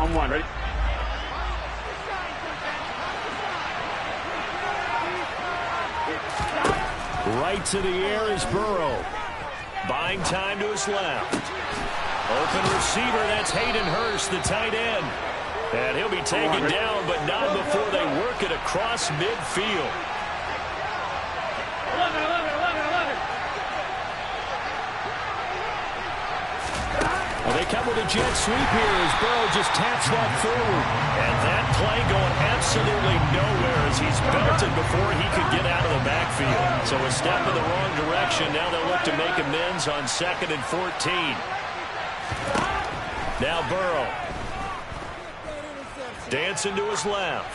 On one, ready? Right to the air is Burrow. Buying time to his left. Open receiver, that's Hayden Hurst, the tight end. And he'll be taken down, but not before they work it across midfield. 11. Well, they come with a jet sweep here as Burrow just taps that forward. And that play going absolutely nowhere as he's belted before he could get out of the backfield. So a step in the wrong direction. Now they'll look to make amends on 2nd and 14. Now Burrow. Dancing to his left.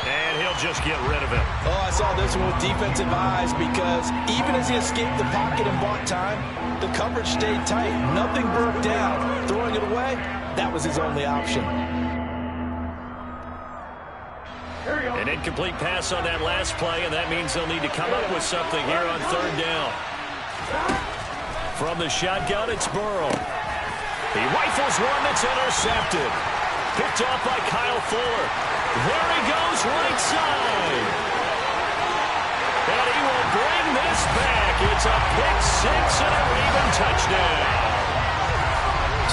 And he'll just get rid of it. Oh, I saw this one with defensive eyes because even as he escaped the pocket and bought time, the coverage stayed tight. Nothing broke down. Throwing it away, that was his only option. An incomplete pass on that last play, and that means they'll need to come up with something here on 3rd down. From the shotgun, it's Burrow. He rifles one that's intercepted. Picked off by Kyle Fuller. There he goes, right side. And he will bring this back. It's a pick six and a Raven touchdown.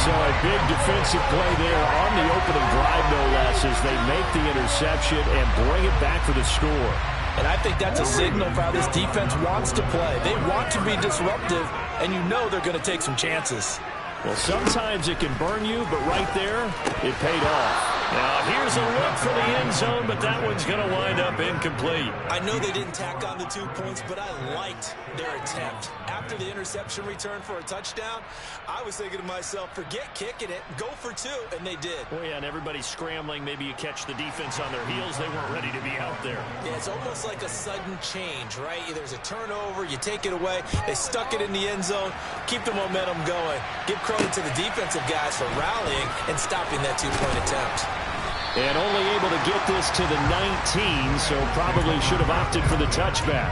So a big defensive play there on the opening drive, no less, as they make the interception and bring it back for the score. And I think that's a signal for how this defense wants to play. They want to be disruptive, and you know they're going to take some chances. Well, sometimes it can burn you, but right there, it paid off. Now, here's a look for the end zone, but that one's going to wind up incomplete. I know they didn't tack on the 2 points, but I liked their attempt. After the interception return for a touchdown, I was thinking to myself, forget kicking it, go for 2, and they did. Oh, yeah, and everybody's scrambling. Maybe you catch the defense on their heels. They weren't ready to be out there. Yeah, it's almost like a sudden change, right? There's a turnover, you take it away, they stuck it in the end zone, keep the momentum going. Give credit to the defensive guys for rallying and stopping that 2-point attempt. And only able to get this to the 19, so probably should have opted for the touchback.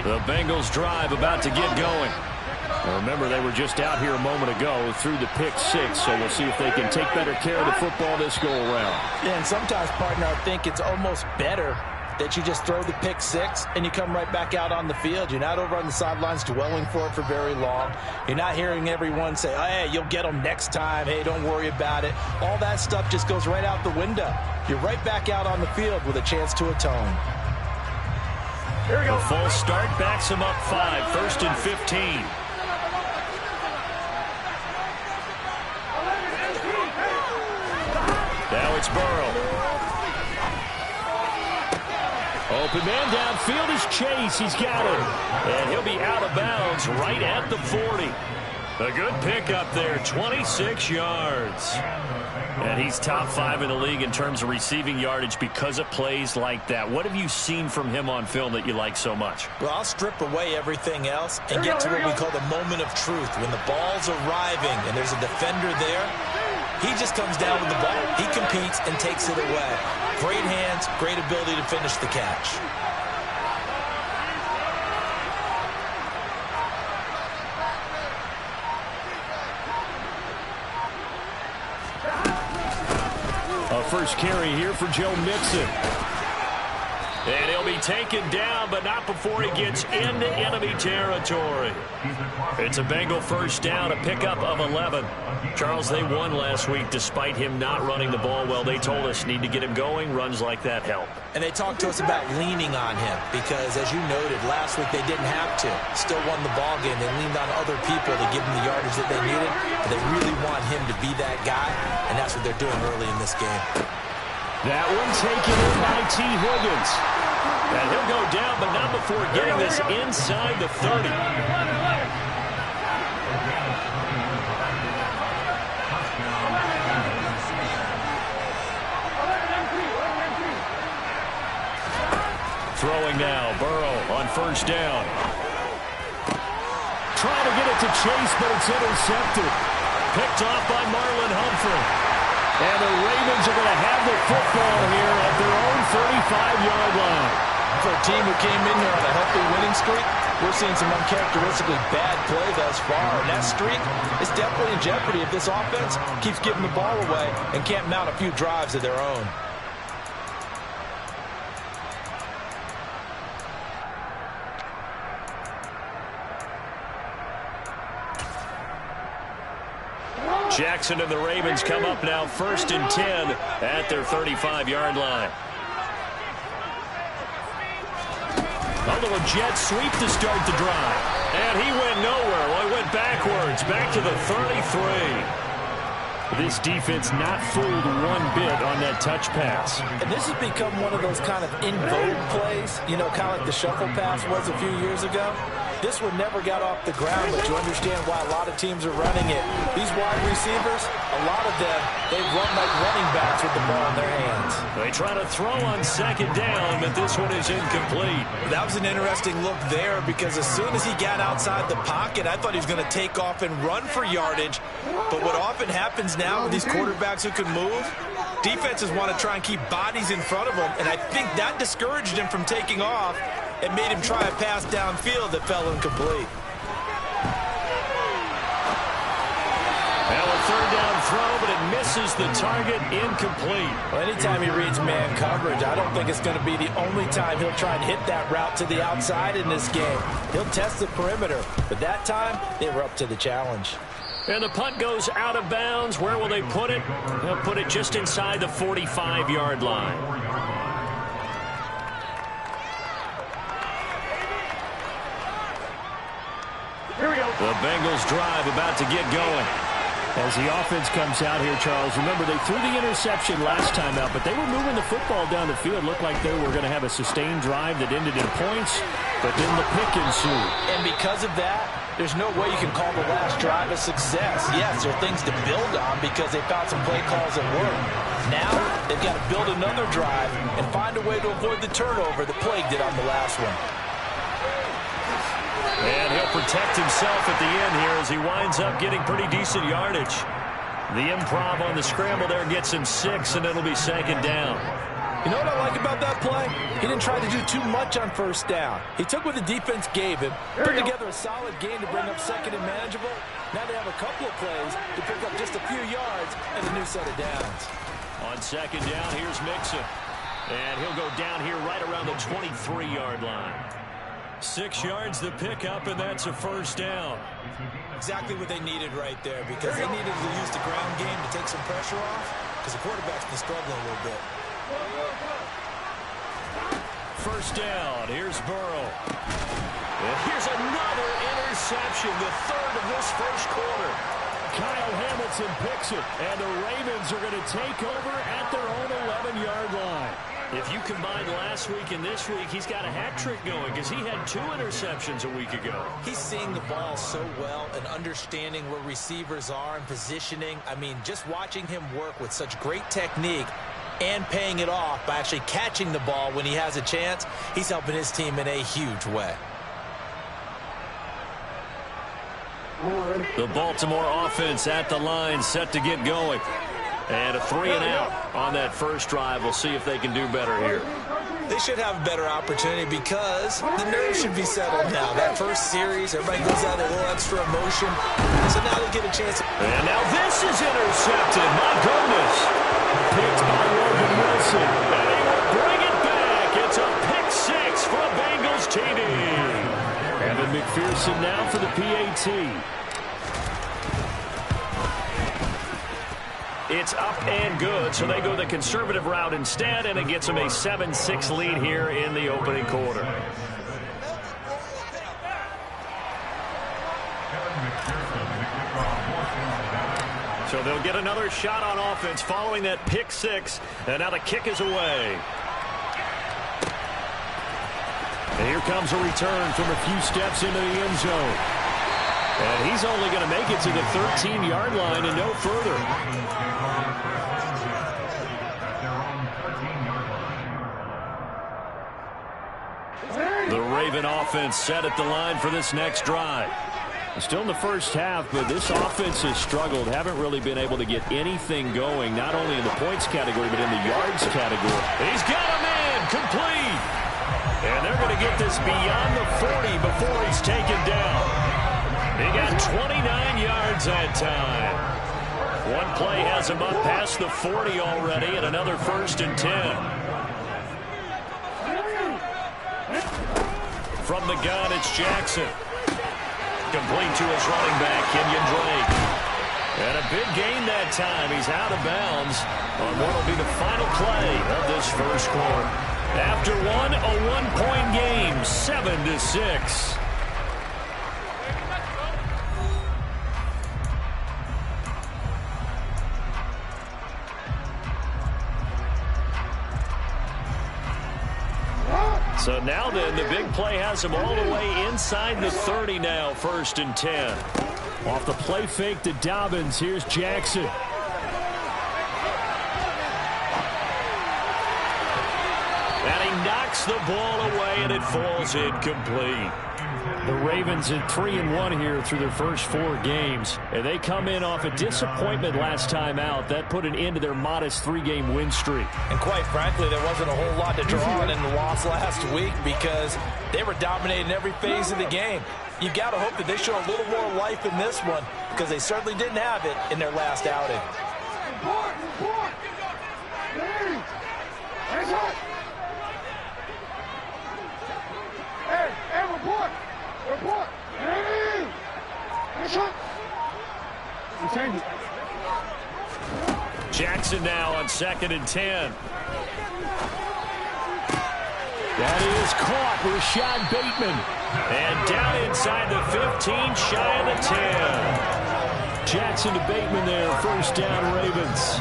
The Bengals drive about to get going. Now remember, they were just out here a moment ago through the pick six, so we'll see if they can take better care of the football this go-around. Yeah, and sometimes, partner, I think it's almost better that you just throw the pick six and you come right back out on the field. You're not over on the sidelines dwelling for it for very long. You're not hearing everyone say, oh, hey, you'll get them next time. Hey, don't worry about it. All that stuff just goes right out the window. You're right back out on the field with a chance to atone. Here we go. The full start backs him up 5, 1st and 15. Now it's Burrow. Open man downfield is Chase. He's got it. And he'll be out of bounds right at the 40. A good pickup there, 26 yards. And he's top 5 in the league in terms of receiving yardage because of plays like that. What have you seen from him on film that you like so much? Well, I'll strip away everything else and get to what we call the moment of truth. When the ball's arriving and there's a defender there, he just comes down with the ball. He competes and takes it away. Great hands, great ability to finish the catch. A first carry here for Joe Mixon. And he'll be taken down, but not before he gets into enemy territory. It's a Bengal first down, a pickup of 11. Charles, they won last week despite him not running the ball well. They told us need to get him going. Runs like that help. And they talked to us about leaning on him because, as you noted, last week they didn't have to. Still won the ball game. They leaned on other people to give them the yardage that they needed. But they really want him to be that guy, and that's what they're doing early in this game. That one taken in by T. Higgins. And he'll go down, but not before getting this inside the 30. Throwing now, Burrow on first down. Trying to get it to Chase, but it's intercepted. Picked off by Marlon Humphrey. And the Ravens are going to have the football here at their own 35-yard line. For a team who came in here on a healthy winning streak, we're seeing some uncharacteristically bad play thus far, and that streak is definitely in jeopardy if this offense keeps giving the ball away and can't mount a few drives of their own. Jackson and the Ravens come up now 1st and 10 at their 35-yard line. A little jet sweep to start the drive. And he went nowhere. Well, he went backwards, back to the 33. This defense not fooled one bit on that touch pass. And this has become one of those kind of in vogue plays, you know, kind of like the shuffle pass was a few years ago. This one never got off the ground, but you understand why a lot of teams are running it. These wide receivers, a lot of them, they run like running backs with the ball in their hands. They try to throw on 2nd down, but this one is incomplete. That was an interesting look there because as soon as he got outside the pocket, I thought he was going to take off and run for yardage. But what often happens now with these quarterbacks who can move, defenses want to try and keep bodies in front of them, and I think that discouraged him from taking off and made him try a pass downfield that fell incomplete. Now a 3rd down throw, but it misses the target, incomplete. Well, anytime he reads man coverage, I don't think it's going to be the only time he'll try and hit that route to the outside in this game. He'll test the perimeter, but that time they were up to the challenge. And the punt goes out of bounds. Where will they put it? They'll put it just inside the 45-yard line. Here we go. The Bengals drive about to get going. As the offense comes out here, Charles, remember they threw the interception last time out, but they were moving the football down the field. Looked like they were going to have a sustained drive that ended in points, but then the pick ensued. And because of that, there's no way you can call the last drive a success. Yes, there are things to build on because they found some play calls that work. Now, they've got to build another drive and find a way to avoid the turnover that plagued it on the last one. And he'll protect himself at the end here as he winds up getting pretty decent yardage. The improv on the scramble there gets him 6, and it'll be 2nd down. You know what I like about that play? He didn't try to do too much on 1st down. He took what the defense gave him, put together a solid game to bring up 2nd and manageable. Now they have a couple of plays to pick up just a few yards and a new set of downs. On 2nd down, here's Mixon. And he'll go down here right around the 23-yard line. 6 yards the pickup, and that's a 1st down. Exactly what they needed right there because they needed to use the ground game to take some pressure off because the quarterback's been struggling a little bit. 1st down. Here's Burrow. And here's another interception, the 3rd of this 1st quarter. Kyle Hamilton picks it, and the Ravens are going to take over at their own 11-yard line. If you combine last week and this week, he's got a hat trick going because he had 2 interceptions a week ago. He's seeing the ball so well and understanding where receivers are and positioning. I mean, just watching him work with such great technique and paying it off by actually catching the ball when he has a chance, he's helping his team in a huge way. The Baltimore offense at the line, set to get going. And a 3 and out on that 1st drive. We'll see if they can do better here. They should have a better opportunity because the nerves should be settled now. That 1st series, everybody goes out a little extra emotion. So now they get a chance. And now this is intercepted. My goodness. Picked by Logan Wilson. And he will bring it back. It's a pick 6 for a Bengals TD. Evan McPherson now for the PAT. It's up and good, so they go the conservative route instead, and it gets them a 7-6 lead here in the opening quarter. So they'll get another shot on offense following that pick 6, and now the kick is away. And here comes a return from a few steps into the end zone. And he's only going to make it to the 13-yard line and no further. The Raven offense set at the line for this next drive. Still in the first half, but this offense has struggled. Haven't really been able to get anything going, not only in the points category, but in the yards category. He's got a man complete. And they're going to get this beyond the 40 before he's taken down. He got 29 yards that time. One play has him up past the 40 already, and another 1st and 10. From the gun, it's Jackson. Complete to his running back, Kenyon Drake. And a big gain that time. He's out of bounds on what will be the final play of this first quarter. After one, a one-point game, 7-6. So now then, the big play has him all the way inside the 30 now, 1st and 10. Off the play fake to Dobbins, here's Jackson. And he knocks the ball away, and it falls incomplete. The Ravens in 3-1 here through their first 4 games. And they come in off a disappointment last time out. That put an end to their modest 3-game win streak. And quite frankly, there wasn't a whole lot to draw on in the loss last week because they were dominating every phase of the game. You got to hope that they show a little more life in this one because they certainly didn't have it in their last outing. Report! Jackson now on 2nd and 10. That is caught. Rashad Bateman. And down inside the 15, shy of the 10. Jackson to Bateman there. 1st down, Ravens.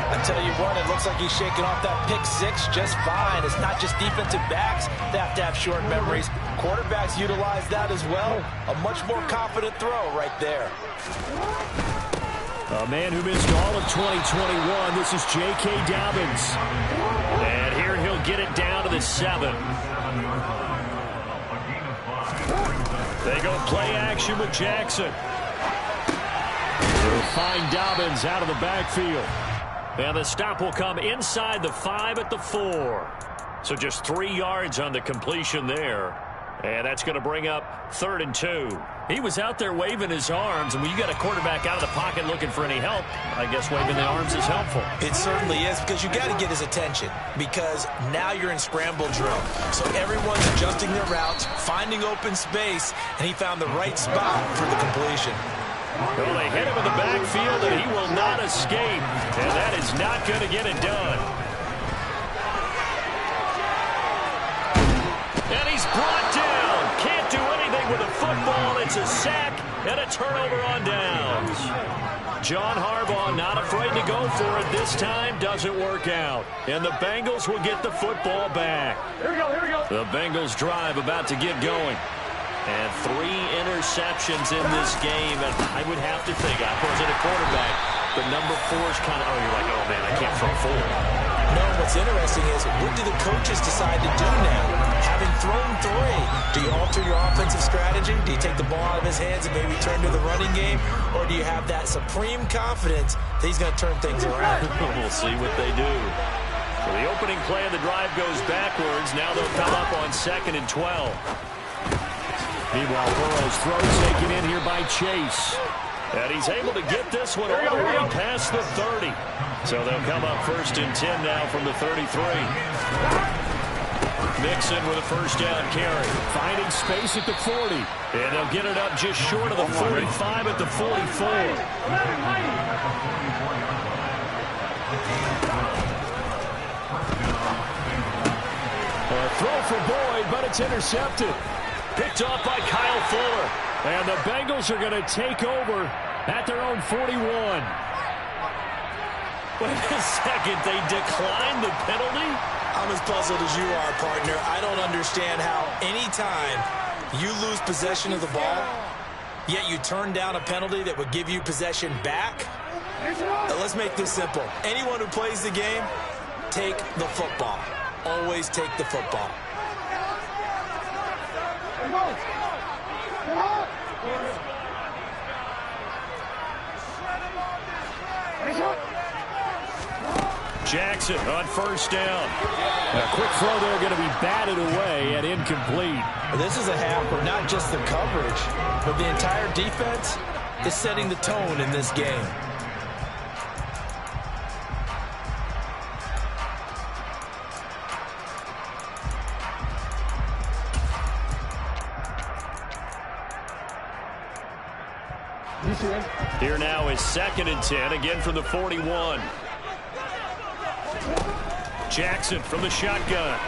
I tell you what, it looks like he's shaking off that pick 6 just fine. It's not just defensive backs that have to have short memories. Quarterbacks utilize that as well. A much more confident throw right there. A man who missed all of 2021. This is J.K. Dobbins. And here he'll get it down to the 7. They go play action with Jackson. They'll find Dobbins out of the backfield. And the stop will come inside the 5 at the 4. So just 3 yards on the completion there. And that's going to bring up 3rd and 2. He was out there waving his arms, and when you got a quarterback out of the pocket looking for any help, I guess waving the arms is helpful. It certainly is, because you got to get his attention, because now you're in scramble drill. So everyone's adjusting their routes, finding open space, and he found the right spot for the completion. Well, they hit him in the backfield, and he will not escape. And that is not going to get it done. And he's brought down. Can't do anything with a football. It's a sack and a turnover on downs. John Harbaugh not afraid to go for it this time. Doesn't work out. And the Bengals will get the football back. Here we go. The Bengals drive about to get going. And 3 interceptions in this game. And I would have to think, I wasn't a quarterback, but number 4 is kind of, oh, you're like, oh, man, I can't throw 4. No, what's interesting is, what do the coaches decide to do now? Having thrown 3, do you alter your offensive strategy? Do you take the ball out of his hands and maybe turn to the running game? Or do you have that supreme confidence that he's going to turn things around? We'll see what they do. So the opening play of the drive goes backwards. Now they'll come up on 2nd and 12. Meanwhile, Burrow's throw taken in here by Chase. And he's able to get this one all the way past the 30. So they'll come up 1st and 10 now from the 33. Mixon with a 1st down carry. Finding space at the 40. And they'll get it up just short of the 45 at the 44. A throw for Boyd, but it's intercepted. Picked off by Kyle Fuller. And the Bengals are going to take over at their own 41. Wait a second, they declined the penalty? I'm as puzzled as you are, partner. I don't understand how any time you lose possession of the ball, yet you turn down a penalty that would give you possession back. Let's make this simple. Anyone who plays the game, take the football. Always take the football. Jackson on first down. A quick throw there going to be batted away and incomplete. This is a half where not just the coverage, but the entire defense is setting the tone in this game. Here now is 2nd and 10, again from the 41. Jackson from the shotgun.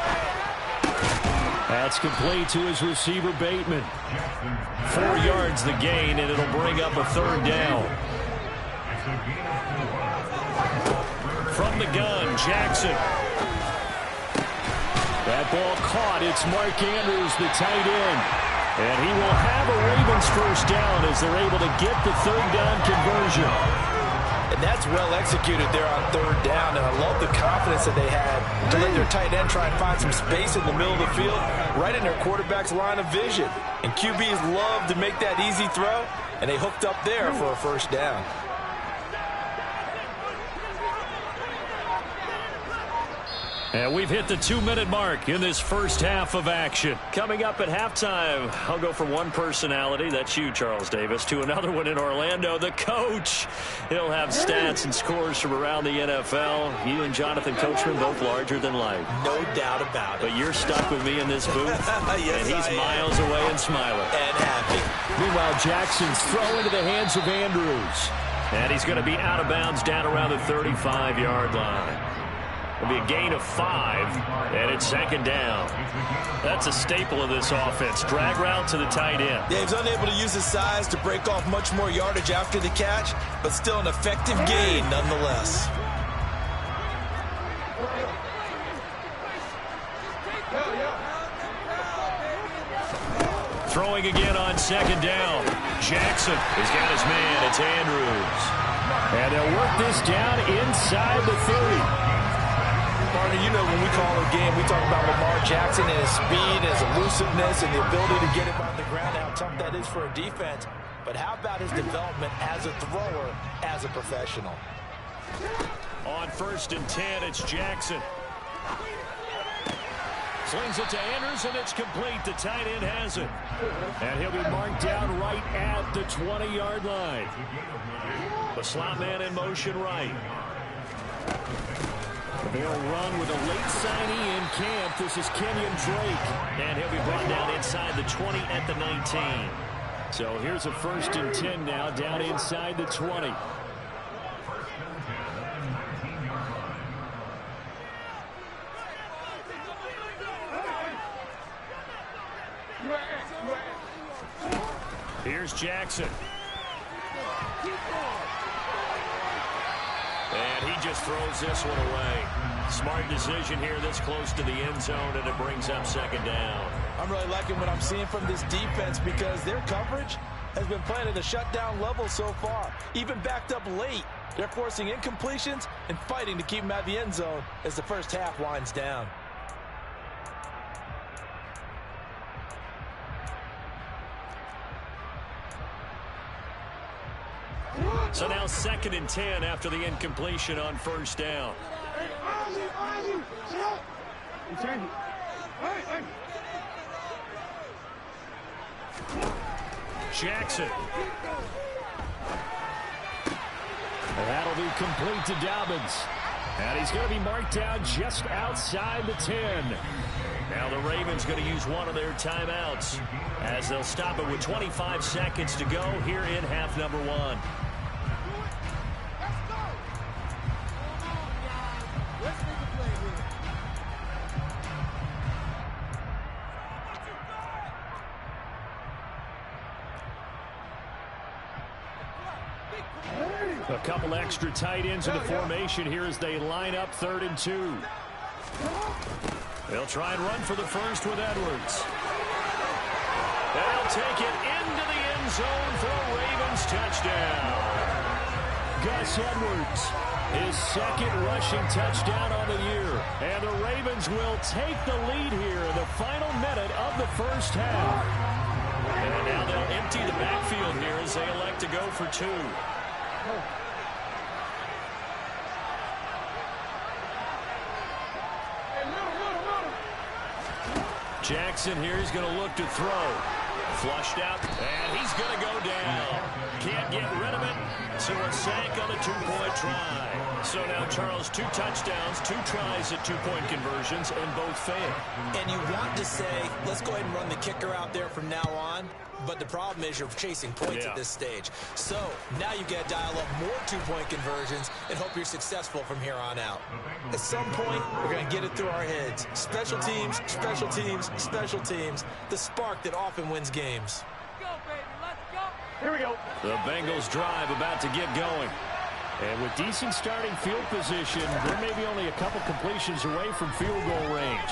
That's complete to his receiver, Bateman. 4 yards the gain, and it'll bring up a 3rd down. From the gun, Jackson. That ball caught. It's Mark Andrews, the tight end. And he will have a Ravens first down as they're able to get the 3rd down conversion. And that's well executed there on 3rd down. And I love the confidence that they had to let their tight end try and find some space in the middle of the field, right in their quarterback's line of vision. And QBs love to make that easy throw, and they hooked up there for a first down. And we've hit the 2-minute mark in this first half of action. Coming up at halftime, I'll go from one personality, that's you, Charles Davis, to another one in Orlando, the coach. He'll have stats and scores from around the NFL. You and Jonathan Coachman both larger than life. No doubt about it. But you're stuck with me in this booth, yes, and he's miles away and smiling. And happy. Meanwhile, Jackson's throw into the hands of Andrews. And he's going to be out of bounds down around the 35-yard line. It'll be a gain of 5, and it's 2nd down. That's a staple of this offense. Drag route to the tight end. Yeah, he's unable to use his size to break off much more yardage after the catch, but still an effective gain nonetheless. Throwing again on 2nd down. Jackson has got his man. It's Andrews. And they'll work this down inside the 30. Partner, you know when we call a game, we talk about Lamar Jackson and his speed, his elusiveness, and the ability to get him on the ground, how tough that is for a defense. But how about his development as a thrower, as a professional? On 1st and 10, it's Jackson. Slings it to Andrews, and it's complete. The tight end has it. And he'll be marked down right at the 20-yard line. The slot man in motion right. They'll run with a late signee in camp. This is Kenyon Drake. And he'll be brought down inside the 20 at the 19. So here's a 1st and 10 now, down inside the 20. Here's Jackson. And he just throws this one away. Smart decision here this close to the end zone, and it brings up 2nd down. I'm really liking what I'm seeing from this defense because their coverage has been playing at a shutdown level so far. Even backed up late, they're forcing incompletions and fighting to keep them out of the end zone as the first half winds down. So now 2nd and 10 after the incompletion on 1st down. Jackson. And that'll be complete to Dobbins. And he's going to be marked down just outside the 10. Now the Ravens going to use one of their timeouts as they'll stop it with 25 seconds to go here in half number 1. A couple extra tight ends in the formation here as they line up 3rd and 2. They'll try and run for the first with Edwards. They'll take it into the end zone for a Ravens touchdown. Gus Edwards, his 2nd rushing touchdown on the year. And the Ravens will take the lead here in the final minute of the first half. And now they'll empty the backfield here as they elect to go for 2. Jackson here is going to look to throw. Flushed out, and he's going to go down. Can't get rid of it, so a sack on a two-point try. So now, Charles, 2 touchdowns, 2 tries at two-point conversions, and both fail. And you want to say, let's go ahead and run the kicker out there from now on, but the problem is you're chasing points at this stage. So now you got to dial up more two-point conversions and hope you're successful from here on out. At some point, we're going to get it through our heads. Special teams, special teams, special teams, the spark that often wins games. Let's go, baby. Let's go. Here we go. The Bengals drive about to get going. And with decent starting field position, they're maybe only a couple completions away from field goal range.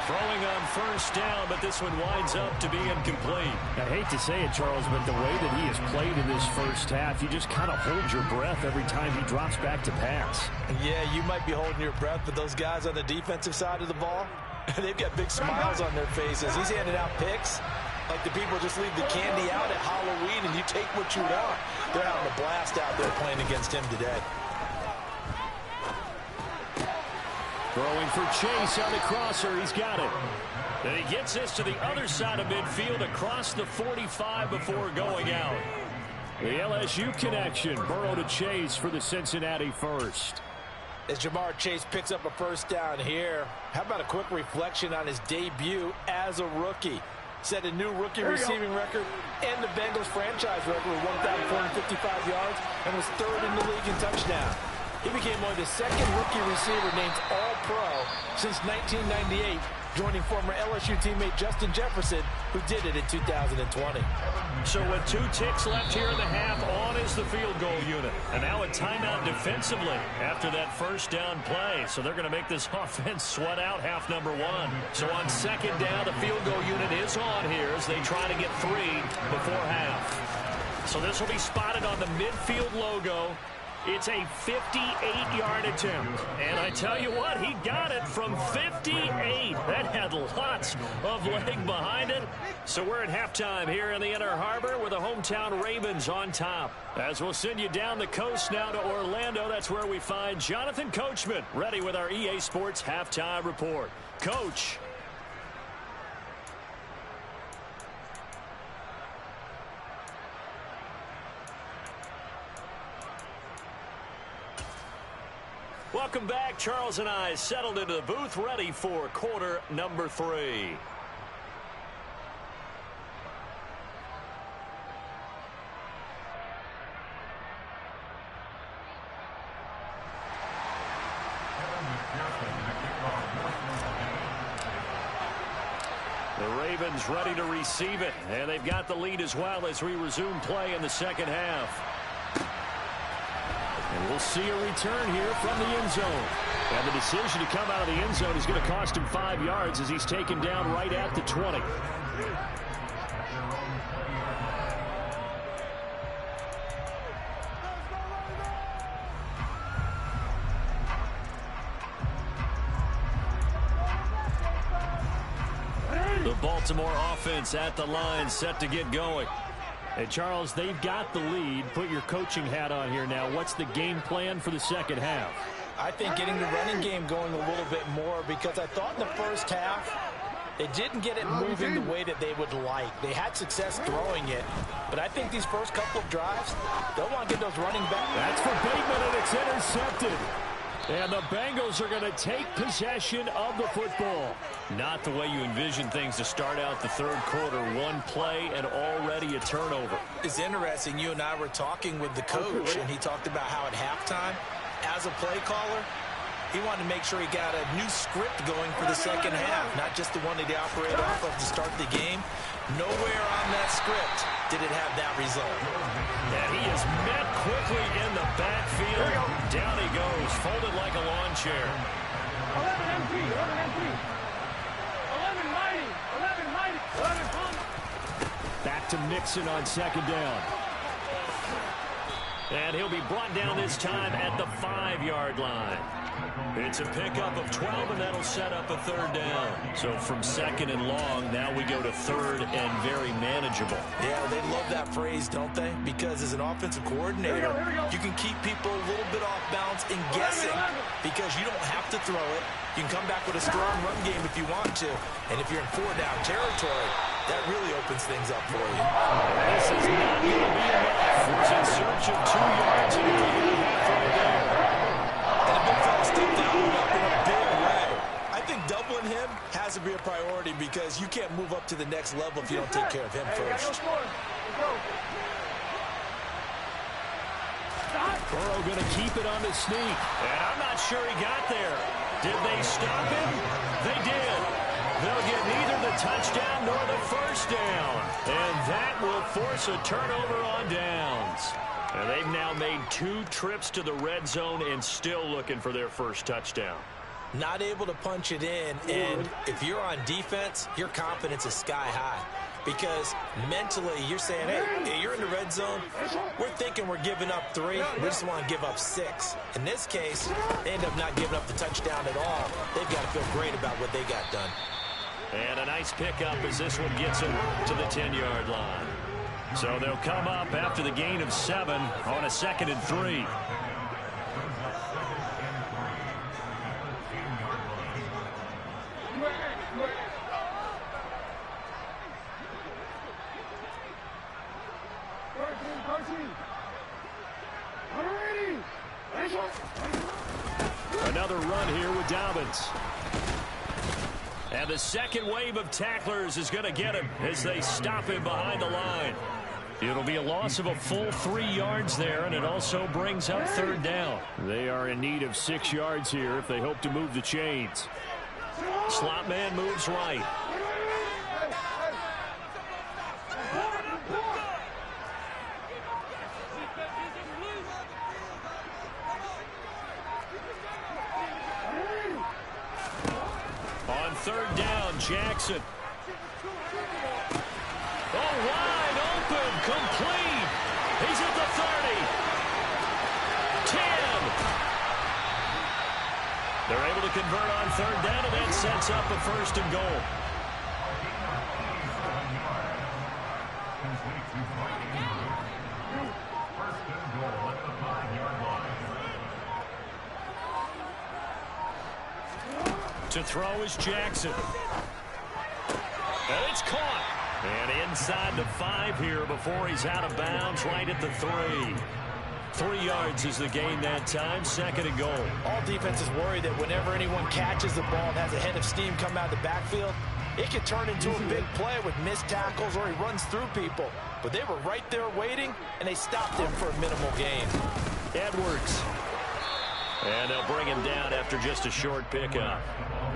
Throwing on first down, but this one winds up to be incomplete. I hate to say it, Charles, but the way that he has played in this first half, you just kind of hold your breath every time he drops back to pass. Yeah, you might be holding your breath, but those guys on the defensive side of the ball, they've got big smiles on their faces. He's handing out picks like the people just leave the candy out at Halloween and you take what you want. They're having a blast out there playing against him today. Throwing for Chase on the crosser. He's got it. And he gets this to the other side of midfield across the 45 before going out. The LSU connection. Burrow to Chase for the Cincinnati first. As Jamar Chase picks up a first down here, how about a quick reflection on his debut as a rookie? Set a new rookie receiving record and the Bengals franchise record with 1,455 yards and was 3rd in the league in touchdown. He became only the 2nd rookie receiver named All-Pro since 1998, joining former LSU teammate Justin Jefferson, who did it in 2020. So with 2 ticks left here in the half, on is the field goal unit. And now a timeout defensively after that first down play. So they're going to make this offense sweat out half number 1. So on 2nd down, the field goal unit is on here as they try to get 3 before half. So this will be spotted on the midfield logo. It's a 58-yard attempt. And I tell you what, he got it from 58. That had lots of leg behind it. So we're at halftime here in the Inner Harbor with the hometown Ravens on top. As we'll send you down the coast now to Orlando, that's where we find Jonathan Coachman, ready with our EA Sports Halftime Report. Coach. Welcome back. Charles and I settled into the booth, ready for quarter number 3. The Ravens ready to receive it, and they've got the lead as well as we resume play in the second half. And we'll see a return here from the end zone. And the decision to come out of the end zone is going to cost him 5 yards as he's taken down right at the 20. The Baltimore offense at the line, set to get going. Hey, Charles, they've got the lead. Put your coaching hat on here now. What's the game plan for the second half? I think getting the running game going a little bit more, because I thought in the first half they didn't get it moving the way that they would like. They had success throwing it, but I think these first couple of drives, they'll want to get those running back. That's for Bateman, and it's intercepted. And the Bengals are going to take possession of the football. Not the way you envision things to start out the third quarter. One play and already a turnover. It's interesting. You and I were talking with the coach, and he talked about how at halftime, as a play caller, he wanted to make sure he got a new script going for the second half, not just the one that he operated off of to start the game. Nowhere on that script did it have that result. And he is met quickly in the backfield. Down he goes, folded like a lawn chair. 11 MP, 11 MP. 11 mighty, 11 mighty, 11 pump. Back to Mixon on second down. And he'll be brought down this time at the 5-yard line. It's a pickup of 12, and that'll set up a third down. So from second and long, now we go to third and very manageable. Yeah, they love that phrase, don't they? Because as an offensive coordinator, you can keep people a little bit off balance and guessing because you don't have to throw it. You can come back with a strong run game if you want to. And if you're in four-down territory, that really opens things up for you. This is not going to be enough. He's in search of 2 yards and he's halfway there. And the big fella stepped that one up in a big way. I think doubling him has to be a priority because you can't move up to the next level if you don't take care of him first. Burrow going to keep it on the sneak. And I'm not sure he got there. Did they stop him? They did. They'll get neither the touchdown nor the first down. And that will force a turnover on downs. And they've now made 2 trips to the red zone and still looking for their first touchdown. Not able to punch it in, and if you're on defense, your confidence is sky high. Because mentally, you're saying, hey, you're in the red zone. We're thinking we're giving up 3. We just want to give up 6. In this case, they end up not giving up the touchdown at all. They've got to feel great about what they got done. And a nice pickup as this one gets them to the 10-yard line. So they'll come up after the gain of 7 on a 2nd and 3. Another run here with Dobbins. And the second wave of tacklers is going to get him as they stop him behind the line. It'll be a loss of a full 3 yards there, and it also brings up third down. They are in need of 6 yards here if they hope to move the chains. Slot man moves right. On third down, Jackson. Oh, wide open, complete. He's at the 30. 10. They're able to convert on third down, and that sets up a 1st and goal. To throw is Jackson. And it's caught. And inside the 5 here before he's out of bounds, right at the 3. 3 yards is the gain that time, 2nd and goal. All defenses worry that whenever anyone catches the ball and has a head of steam come out of the backfield, it can turn into a big play with missed tackles or he runs through people. But they were right there waiting, and they stopped him for a minimal gain. Edwards. And they'll bring him down after just a short pickup.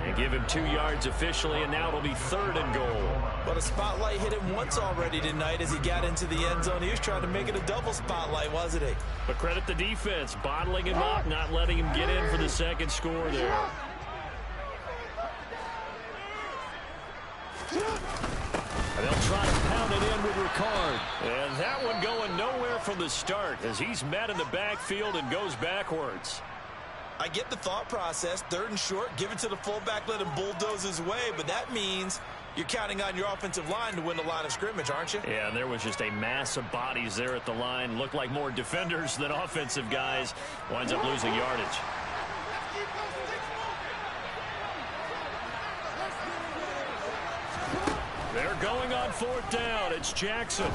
They give him 2 yards officially, and now it'll be 3rd and goal. But a spotlight hit him once already tonight as he got into the end zone. He was trying to make it a double spotlight, wasn't he? But credit the defense, bottling him up, not letting him get in for the 2nd score there. And they'll try to pound it in with Ricard. And that one going nowhere from the start as he's met in the backfield and goes backwards. I get the thought process, 3rd and short, give it to the fullback, let him bulldoze his way, but that means you're counting on your offensive line to win the line of scrimmage, aren't you? Yeah, and there was just a mass of bodies there at the line. Looked like more defenders than offensive guys. Winds up losing yardage. They're going on 4th down. It's Jackson.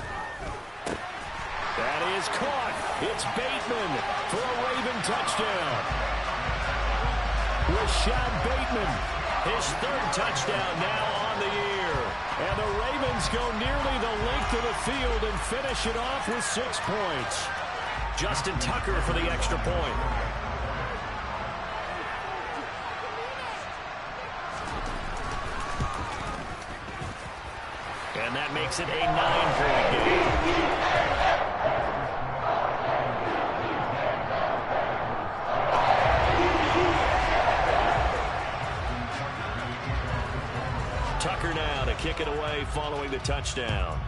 That is caught. It's Bateman for a Raven touchdown. Rashad Bateman, his 3rd touchdown now on the year. And the Ravens go nearly the length of the field and finish it off with 6 points. Justin Tucker for the extra point. And that makes it a 9-point game. Tucker now to kick it away following the touchdown.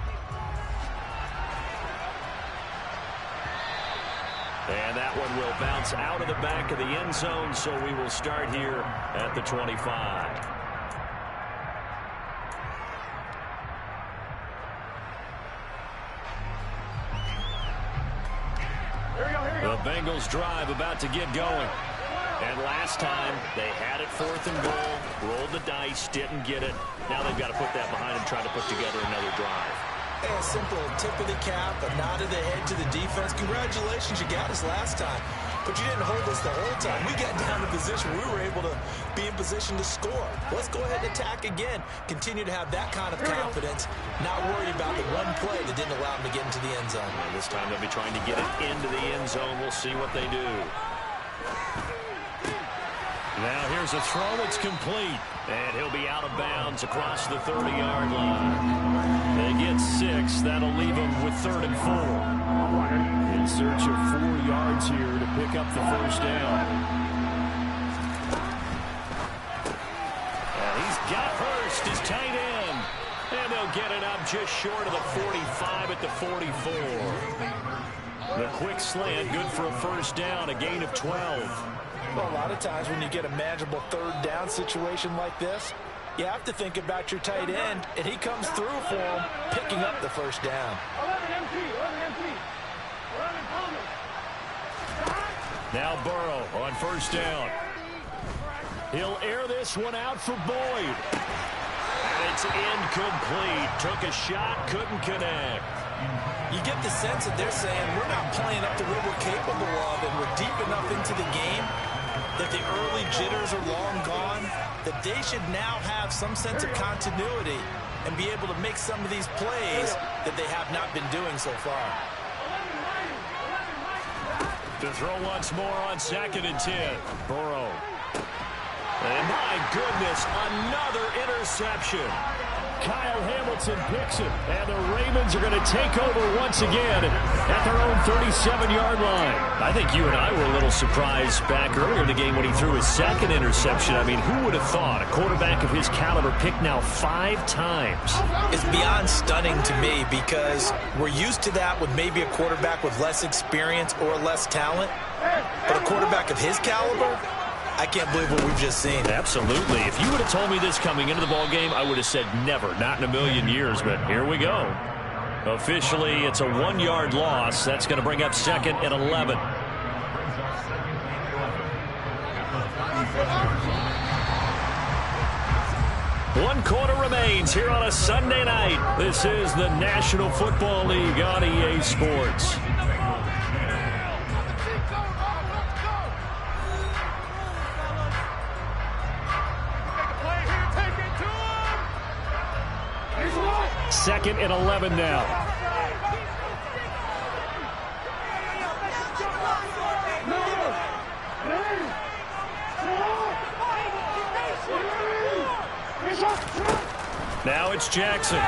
And that That one will bounce out of the back of the end zone, so we will start here at the 25. The Bengals drive about to get going. And last time, they had it 4th and goal, rolled the dice, didn't get it. Now they've got to put that behind them, try to put together another drive. A simple tip of the cap, a nod of the head to the defense. Congratulations, you got us last time. But you didn't hold us the whole time. We got down to position. We were able to be in position to score. Let's go ahead and attack again. Continue to have that kind of confidence. Not worry about the one play that didn't allow them to get into the end zone. And this time they'll be trying to get it into the end zone. We'll see what they do. Now here's a throw. It's complete. And he'll be out of bounds across the 30-yard line. They get 6. That'll leave them with 3rd and 4. In search of 4 yards here to pick up the first down. And he's got Hurst, his tight end. And they'll get it up just short of the 45 at the 44. The quick slant, good for a first down, a gain of 12. Well, a lot of times when you get a manageable 3rd down situation like this, you have to think about your tight end, and he comes through for him, picking up the first down. 11 empty, 11 empty. 11 Palmer. Now Burrow on first down. He'll air this one out for Boyd. And it's incomplete. Took a shot, couldn't connect. You get the sense that they're saying we're not playing up to what we're capable of, and we're deep enough into the game that the early jitters are long gone, that they should now have some sense of continuity and be able to make some of these plays that they have not been doing so far. To throw once more on 2nd and 10. Burrow. And my goodness, another interception. Kyle Hamilton picks it, and the Ravens are going to take over once again at their own 37-yard line. I think you and I were a little surprised back earlier in the game when he threw his 2nd interception. I mean, who would have thought a quarterback of his caliber picked now 5 times? It's beyond stunning to me because we're used to that with maybe a quarterback with less experience or less talent. But a quarterback of his caliber, I can't believe what we've just seen. Absolutely. If you would have told me this coming into the ball game, I would have said never, not in a million years, but here we go. Officially, it's a 1-yard loss. That's going to bring up 2nd and 11. One quarter remains here on a Sunday night. This is the National Football League on EA Sports. Second and 11 now. Now it's Jackson.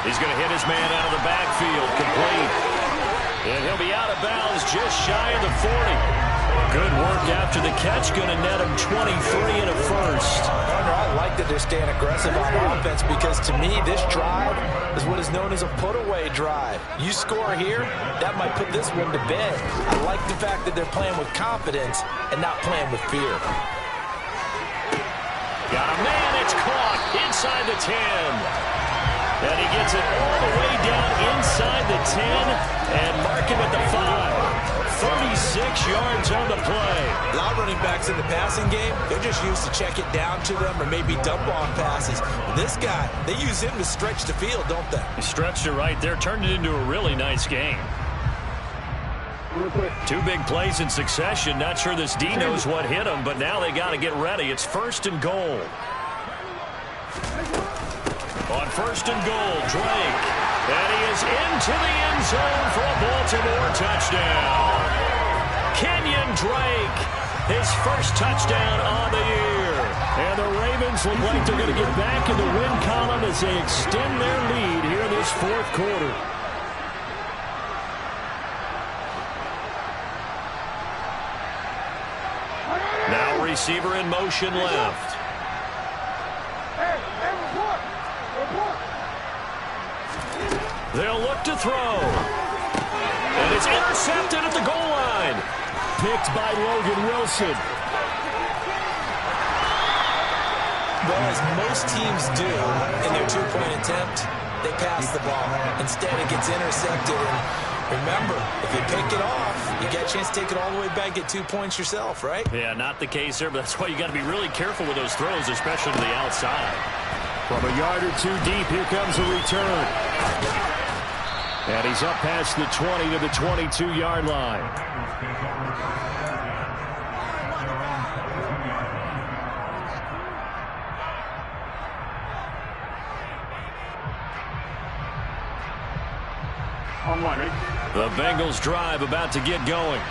He's going to hit his man out of the backfield, complete. And he'll be out of bounds just shy of the 40. Good work after the catch, going to net him 23 and a first. I like that they're staying aggressive on offense because to me this drive is what is known as a put-away drive. You score here, that might put this one to bed. I like the fact that they're playing with confidence and not playing with fear. Got a man, it's caught inside the 10. And he gets it all the way down inside the 10 and mark him at the 5. 36 yards on the play. A lot of running backs in the passing game, they're just used to check it down to them or maybe dump off passes. But this guy, they use him to stretch the field, don't they? He stretched it right there, turned it into a really nice game. 2 big plays in succession. Not sure this D knows what hit him, but now they got to get ready. It's 1st and goal. On 1st and goal, Drake. And he is into the end zone for a Baltimore touchdown. Kenyon Drake, his first touchdown on the year. And the Ravens look like they're going to get back in the win column as they extend their lead here in this 4th quarter. Now receiver in motion left. They'll look to throw. And it's intercepted at the goal line. Picked by Logan Wilson. Well, as most teams do in their two-point attempt, they pass the ball. Instead, it gets intercepted. And remember, if you pick it off, you get a chance to take it all the way back, get 2 points yourself, right? Yeah, not the case there, but that's why you got to be really careful with those throws, especially to the outside. From a yard or two deep, here comes a return. And he's up past the 20 to the 22-yard line. The Bengals drive about to get going.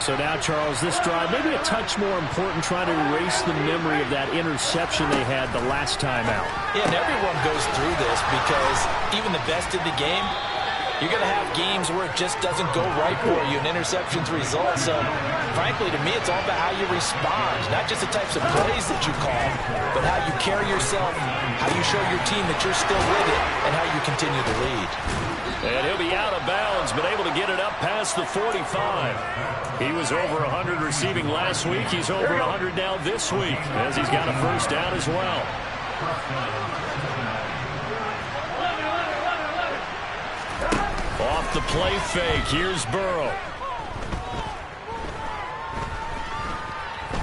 So now, Charles, this drive maybe a touch more important, trying to erase the memory of that interception they had the last time out. Yeah, and everyone goes through this because even the best in the game, you're going to have games where it just doesn't go right for you, and interceptions result. So, frankly, to me, it's all about how you respond, not just the types of plays that you call, but how you carry yourself, how you show your team that you're still with it, and how you continue to lead. And he'll be out of bounds, but able to get it up past the 45. He was over 100 receiving last week. He's over 100 now this week, as he's got a first down as well. Off the play fake, here's Burrow.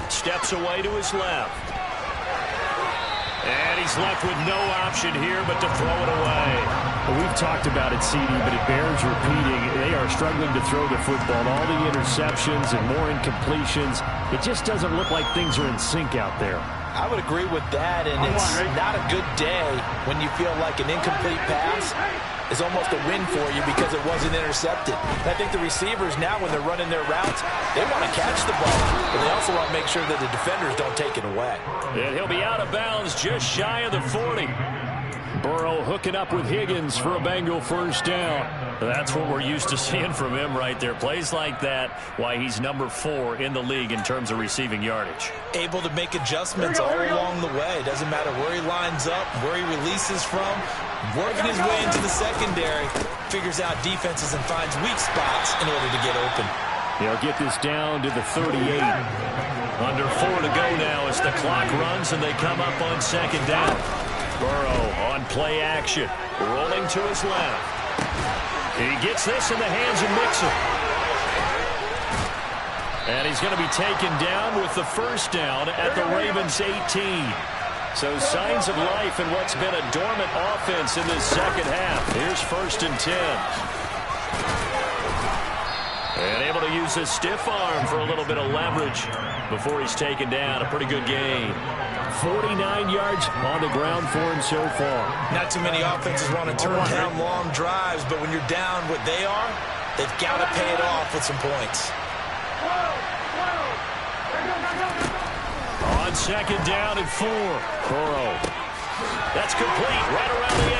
Steps away to his left. And he's left with no option here but to throw it away. Well, we've talked about it, CD, but it bears repeating. They are struggling to throw the football. All the interceptions and more incompletions. It just doesn't look like things are in sync out there. I would agree with that, and it's not a good day when you feel like an incomplete pass is almost a win for you because it wasn't intercepted. And I think the receivers now, when they're running their routes, they want to catch the ball, but they also want to make sure that the defenders don't take it away. And he'll be out of bounds just shy of the 40. Burrow hooking up with Higgins for a Bengal first down. That's what we're used to seeing from him right there. Plays like that, why he's number 4 in the league in terms of receiving yardage. Able to make adjustments all along the way. Doesn't matter where he lines up, where he releases from. Working his way into the secondary. Figures out defenses and finds weak spots in order to get open. They'll get this down to the 38. Under 4 to go now as the clock runs and they come up on second down. Burrow on play action. Rolling to his left. He gets this in the hands of Mixon. And he's going to be taken down with the first down at the Ravens 18. So signs of life in what's been a dormant offense in this second half. Here's 1st and 10. And able to use his stiff arm for a little bit of leverage before he's taken down. A pretty good gain. 49 yards on the ground for him so far. Not too many offenses want to turn down long drives, but when you're down what they are, they've got to pay it off with some points. On second down and 4. Burrow. That's complete right around the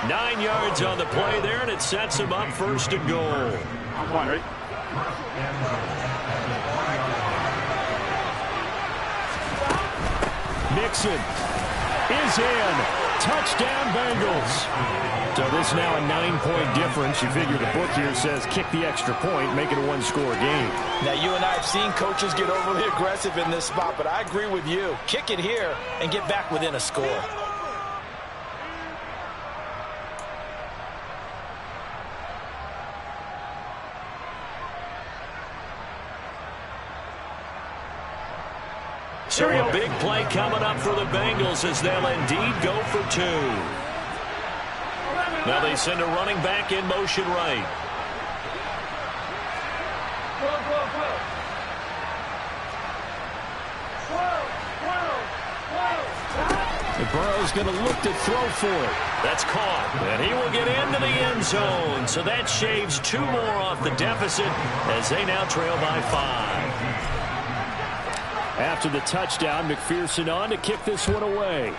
8. 9 yards on the play there, and it sets him up 1st and goal. Mixon is in. Touchdown, Bengals. So this now a 9-point difference. You figure the book here says kick the extra point, make it a one-score game. Now, you and I have seen coaches get overly aggressive in this spot, but I agree with you. Kick it here and get back within a score. So a big play coming up for the Bengals as they'll indeed go for 2. Now they send a running back in motion right. And Burrow's going to look to throw for it. That's caught, and he will get into the end zone. So that shaves 2 more off the deficit as they now trail by 5. After the touchdown, McPherson on to kick this one away.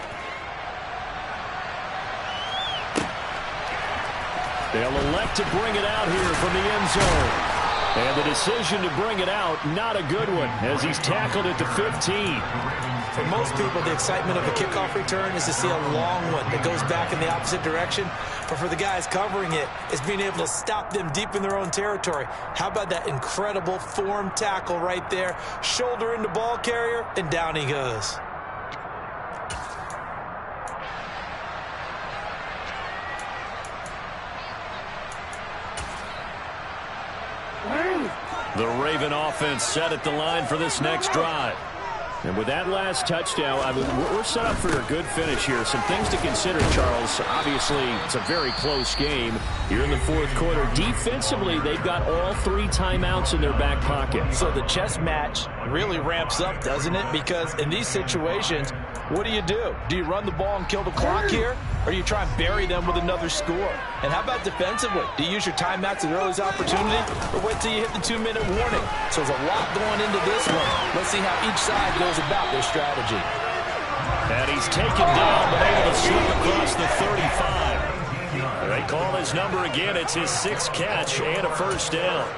They'll elect to bring it out here from the end zone. And the decision to bring it out, not a good one, as he's tackled at the 15. For most people, the excitement of the kickoff return is to see a long one that goes back in the opposite direction. But for the guys covering it, it's being able to stop them deep in their own territory. How about that incredible form tackle right there? Shoulder in the ball carrier, and down he goes. The Raven offense set at the line for this next drive. And with that last touchdown, I mean, we're set up for a good finish here. Some things to consider, Charles. Obviously, it's a very close game here in the fourth quarter. Defensively, they've got all 3 timeouts in their back pocket. So the chess match really ramps up, doesn't it? Because in these situations, what do? Do you run the ball and kill the clock here? Or you try and bury them with another score? And how about defensively? Do you use your timeouts at earliest opportunity? Or wait till you hit the 2-minute warning? So there's a lot going into this one. Let's see how each side goes about their strategy. And he's taken down, but able to slip across the 35. They call his number again. It's his 6th catch and a first down.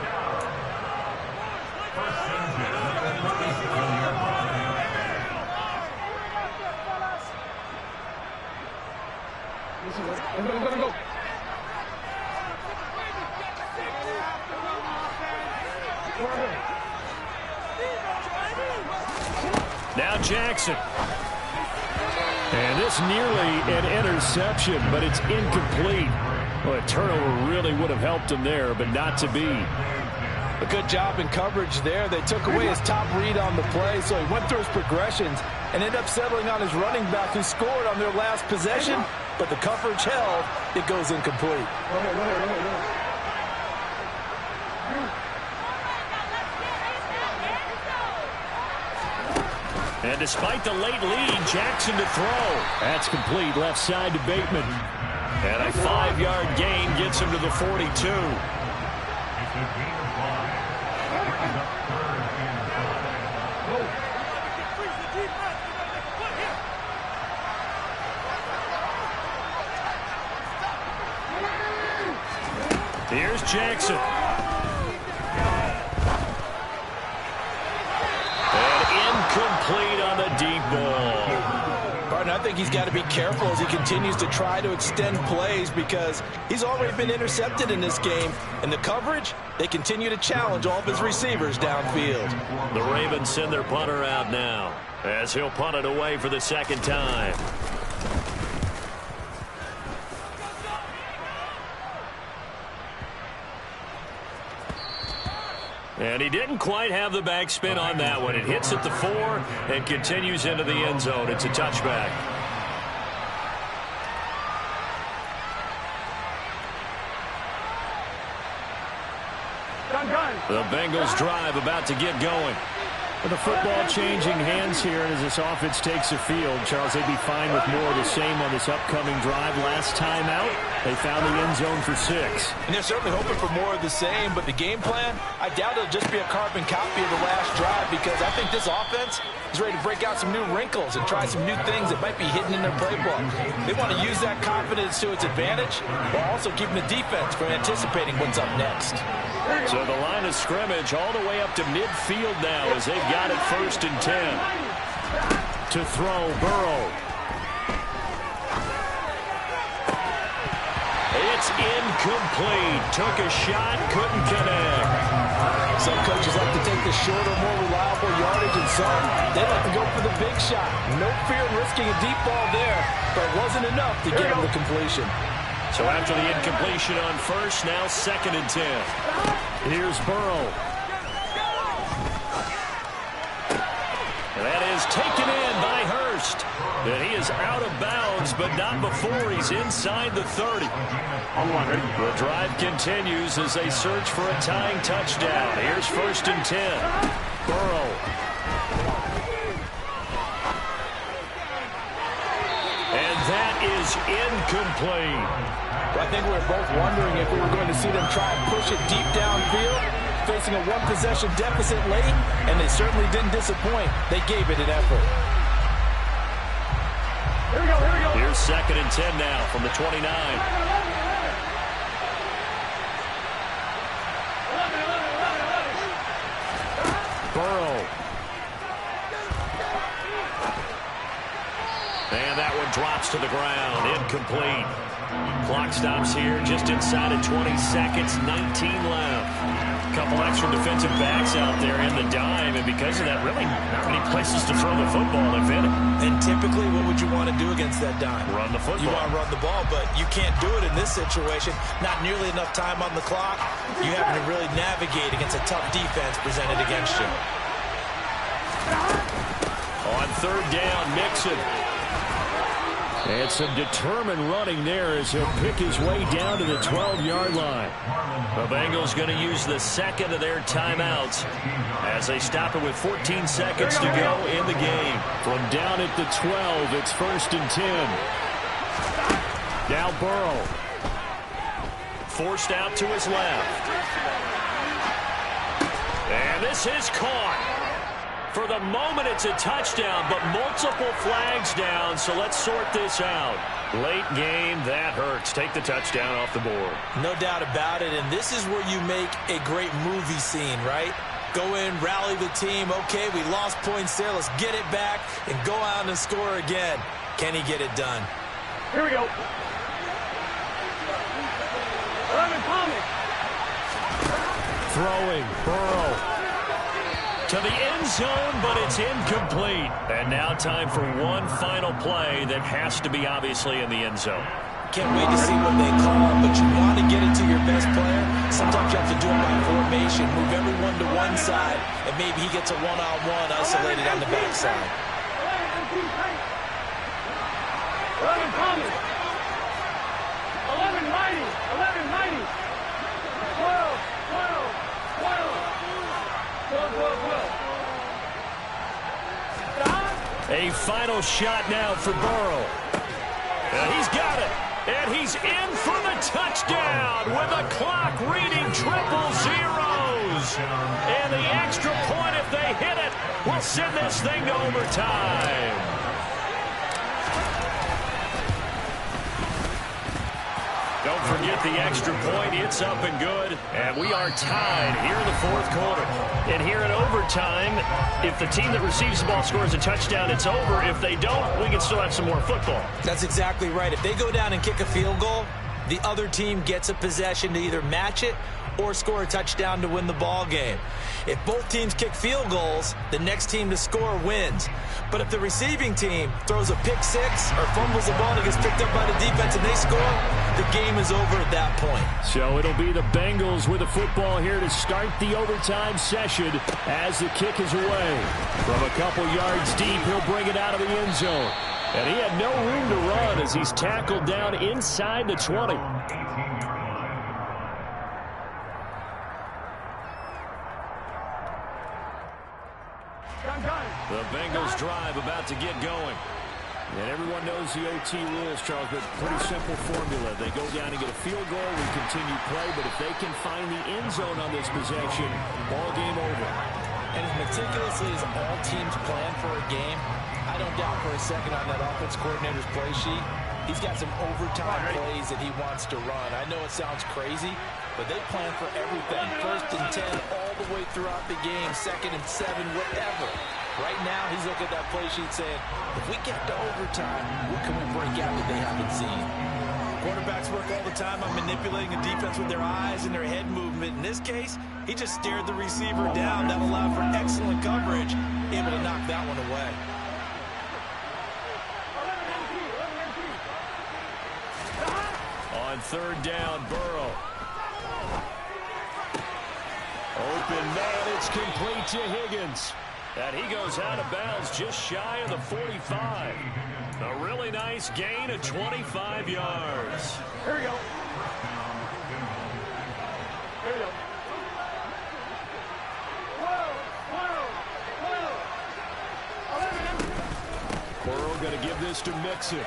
Now Jackson. And this nearly an interception, but it's incomplete. Well, a turnover really would have helped him there, but not to be. A good job in coverage there. They took away his top read on the play, so he went through his progressions and ended up settling on his running back who scored on their last possession, but the coverage held. It goes incomplete. And despite the late lead, Jackson to throw. That's complete left side to Bateman. And a 5-yard gain gets him to the 42. Here's Jackson. Complete on the deep ball. Barton, I think he's got to be careful as he continues to try to extend plays because he's already been intercepted in this game. And the coverage, they continue to challenge all of his receivers downfield. The Ravens send their punter out now as he'll punt it away for the 2nd time. And he didn't quite have the backspin on that one. It hits at the 4 and continues into the end zone. It's a touchback. The Bengals drive about to get going. With the football changing hands here as this offense takes the field, Charles, they'd be fine with more of the same on this upcoming drive. Last time out, they found the end zone for 6. And they're certainly hoping for more of the same, but the game plan, I doubt it'll just be a carbon copy of the last drive because I think this offense is ready to break out some new wrinkles and try some new things that might be hidden in their playbook. They want to use that confidence to its advantage while also keeping the defense from anticipating what's up next. So the line of scrimmage all the way up to midfield now as they've got it 1st and 10. To throw, Burrow. It's incomplete. Took a shot, couldn't connect. Some coaches like to take the shorter, more reliable yardage, and some they like to go for the big shot. No fear in risking a deep ball there, but it wasn't enough to get him the completion. So after the incompletion on 1st, now 2nd and 10. Here's Burrow. And that is taken in by Hurst. And he is out of bounds, but not before he's inside the 30. The drive continues as they search for a tying touchdown. Here's 1st and 10. Burrow. And that is incomplete. I think we were both wondering if we were going to see them try and push it deep downfield, facing a one-possession deficit late, and they certainly didn't disappoint. They gave it an effort. Here we go, here we go. Here's 2nd and 10 now from the 29. Burrow. And that one drops to the ground. Incomplete. Clock stops here just inside of 20 seconds. 19 left. A couple extra defensive backs out there in the dime, and because of that, really not many places to throw the football, if any. And typically, what would you want to do against that dime? Run the football. You want to run the ball, but you can't do it in this situation. Not nearly enough time on the clock. You have to really navigate against a tough defense presented against you. On third down, Mixon. And some determined running there as he'll pick his way down to the 12-yard line. The Bengals going to use the second of their timeouts as they stop it with 14 seconds to go in the game. From down at the 12, it's 1st and 10. Now Burrow. Forced out to his left. And this is caught. For the moment, it's a touchdown, but multiple flags down, so let's sort this out. Late game, that hurts. Take the touchdown off the board. No doubt about it, and this is where you make a great movie scene, right? Go in, rally the team. Okay, we lost points there. Let's get it back and go out and score again. Can he get it done? Here we go. 11 Thomas. Throwing, Burrow. To the end zone, but it's incomplete. And now time for one final play that has to be obviously in the end zone. Can't wait to see what they call, but you want to get it to your best player. Sometimes you have to do it by formation, move everyone to one side, and maybe he gets a one-on-one isolated on the backside. 11 Thomas. 11 Mighty. 11 Mighty. 12. 12. A final shot now for Burrow. And he's got it. And he's in for the touchdown with the clock reading triple zeros. And the extra point, if they hit it, will send this thing to overtime. Don't forget the extra point. It's up and good. And we are tied here in the fourth quarter. And here in overtime, if the team that receives the ball scores a touchdown, it's over. If they don't, we can still have some more football. That's exactly right. If they go down and kick a field goal, the other team gets a possession to either match it or score a touchdown to win the ball game. If both teams kick field goals, the next team to score wins. But if the receiving team throws a pick six or fumbles the ball and it gets picked up by the defense and they score, the game is over at that point. So it'll be the Bengals with the football here to start the overtime session as the kick is away. From a couple yards deep, he'll bring it out of the end zone. And he had no room to run as he's tackled down inside the 20. The Bengals drive about to get going. And everyone knows the OT rules, Charles, but pretty simple formula. They go down and get a field goal, we continue play, but if they can find the end zone on this possession, ball game over. And as meticulously as all teams plan for a game, I don't doubt for a second on that offense coordinator's play sheet, he's got some overtime plays that he wants to run. I know it sounds crazy, but they plan for everything. 1st and 10 all the way throughout the game, 2nd and 7, whatever. Right now, he's looking at that play sheet saying, if we get to overtime, what can we break out that they haven't seen? Quarterbacks work all the time on manipulating the defense with their eyes and their head movement. In this case, he just stared the receiver down. That allowed for excellent coverage, able to knock that one away. On third down, Burrow. Open man, it's complete to Higgins. And he goes out of bounds just shy of the 45. A really nice gain of 25 yards. Here we go. Here we go. 12. Burrow going to give this to Mixon.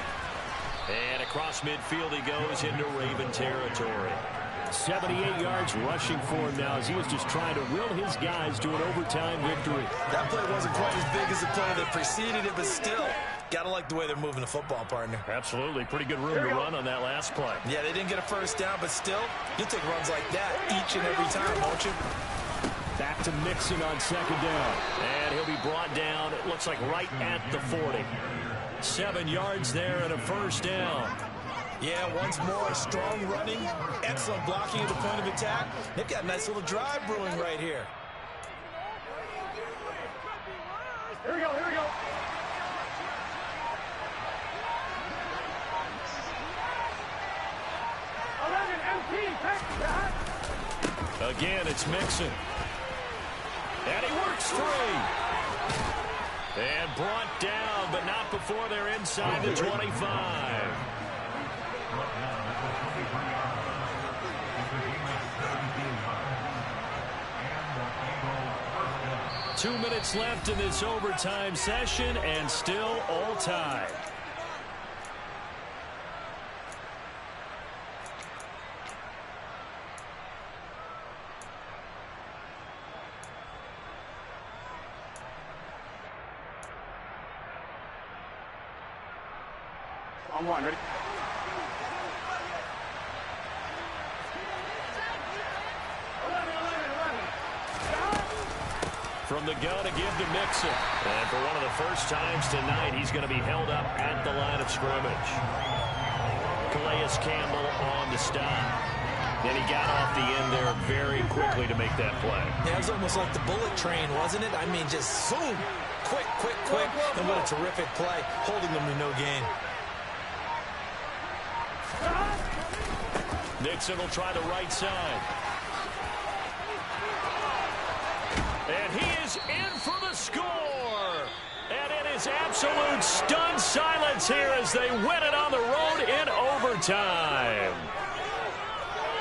And across midfield he goes into Raven territory. 78 yards rushing for him now as he was just trying to will his guys to an overtime victory. That play wasn't quite as big as the play that preceded it, but still, gotta like the way they're moving the football, partner. Absolutely. Pretty good room to run on that last play. Yeah, they didn't get a first down, but still, you'll take runs like that each and every time, won't you? Back back to Mixon on second down. And he'll be brought down, it looks like right at the 40. 7 yards there and a first down. Yeah, once more, strong running, excellent blocking at the point of attack. They've got a nice little drive brewing right here. Here we go, here we go. Again, it's Mixon. And he works free. And brought down, but not before they're inside the 25. 2 minutes left in this overtime session, and still all tied. On one, ready? From the gun to give to Mixon. And for one of the first times tonight, he's going to be held up at the line of scrimmage. Calais Campbell on the stop. And he got off the end there very quickly to make that play. Yeah, it was almost like the bullet train, wasn't it? I mean, just zoom. Quick, quick, quick. And what a terrific play, holding them to no gain. Mixon will try the right side. And he is in for the score. And it is absolute stunned silence here as they win it on the road in overtime.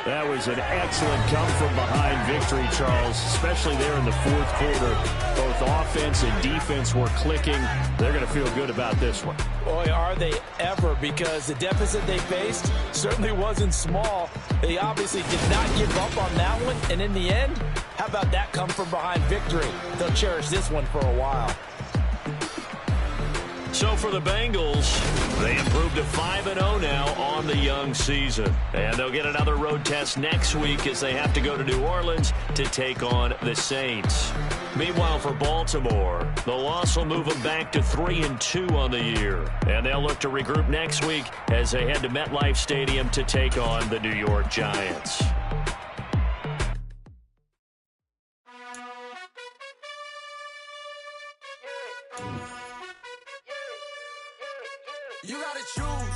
That was an excellent come-from-behind victory, Charles, especially there in the fourth quarter. Both offense and defense were clicking. They're going to feel good about this one. Boy, are they ever, because the deficit they faced certainly wasn't small. They obviously did not give up on that one, and in the end, how about that come-from-behind victory? They'll cherish this one for a while. So for the Bengals, they improved to 5-0 now on the young season. And they'll get another road test next week as they have to go to New Orleans to take on the Saints. Meanwhile, for Baltimore, the loss will move them back to 3-2 on the year. And they'll look to regroup next week as they head to MetLife Stadium to take on the New York Giants. You gotta choose.